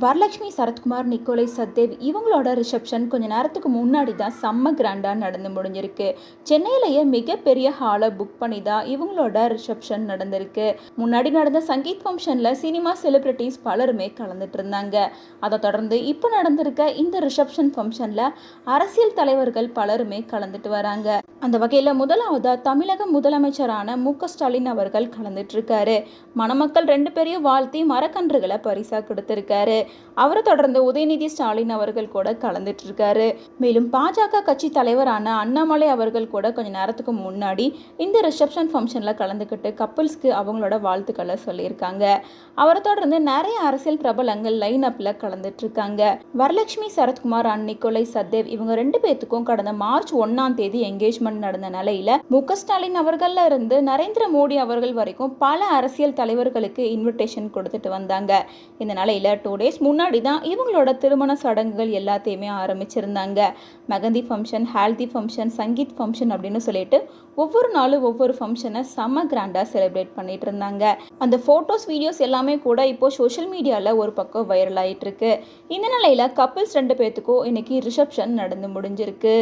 வரலட்சுமி சரத்குமார், நிக்கோலை சத்தேவ் இவங்களோட ரிசப்ஷன் கொஞ்ச நேரத்துக்கு முன்னாடி தான் செம்ம கிராண்டாக நடந்து முடிஞ்சிருக்கு. சென்னையிலேயே மிகப்பெரிய ஹாலை புக் பண்ணி தான் இவங்களோட ரிசப்ஷன் நடந்திருக்கு. முன்னாடி நடந்த சங்கீத் ஃபங்க்ஷனில் சினிமா செலிபிரிட்டிஸ் பலருமே கலந்துட்டு இருந்தாங்க. அதை தொடர்ந்து இப்போ நடந்திருக்க இந்த ரிசப்ஷன் ஃபங்க்ஷனில் அரசியல் தலைவர்கள் பலருமே கலந்துட்டு வராங்க. அந்த வகையில் முதலாவதா தமிழக முதலமைச்சரான மு.க.ஸ்டாலின் அவர்கள் கலந்துட்டு இருக்காரு. மணமக்கள் 2 பேரையும் வாழ்த்தி மரக்கன்றுகளை பரிசா கொடுத்திருக்காரு. அவரை தொடர்ந்து உதயநிதி ஸ்டாலின் அவர்கள் கூட கலந்துட்டு இருக்காரு. மேலும் பாஜக கட்சி தலைவரான அண்ணாமலை அவர்கள் கூட கொஞ்ச நேரத்துக்கு முன்னாடி இந்த ரிசப்ஷன் ஃபங்க்ஷன்ல கலந்துக்கிட்டு கப்பிள்ஸ்க்கு அவங்களோட வாழ்த்துக்களை சொல்லியிருக்காங்க. அவரை தொடர்ந்து நிறைய அரசியல் பிரபலங்கள் லைன் அப்ல கலந்துட்டு இருக்காங்க. வரலட்சுமி சரத்குமார் அண்ட் நிக்கோலை சத்தேவ் இவங்க 2 பேத்துக்கும் கடந்த மார்ச் 1ஆம் தேதி என்கேஜ்மெண்ட் நடந்த நிலையில மு.க.ஸ்டாலின் அவர்கள்ல இருந்து நரேந்திர மோடி அவர்கள் வரைக்கும் பல அரசியல் தலைவர்களுக்கு இன்விடேஷன் கொடுத்துட்டு வந்தாங்க. இந்த நிலையில 2 டேஸ் முன்னாடி தான் இவங்களோட திருமண சடங்குகள் எல்லாத்தையுமே ஆரம்பிச்சிருந்தாங்க. Mehndi function, haldi function, sangeet function அப்படின்னு சொல்லிட்டு ஒவ்வொரு நாளும் ஒவ்வொரு ஃபங்க்ஷனை செம்ம கிராண்டா செலிப்ரேட் பண்ணிட்டு இருந்தாங்க. அந்த போட்டோஸ், வீடியோஸ் எல்லாமே கூட இப்போ சோஷியல் மீடியால ஒரு பக்கம் வைரல் ஆயிட்டு இருக்கு. இந்த நிலையில கப்பிள்ஸ் 2 பேத்துக்கும் இன்னைக்கு ரிசப்ஷன் நடந்து முடிஞ்சிருக்கு.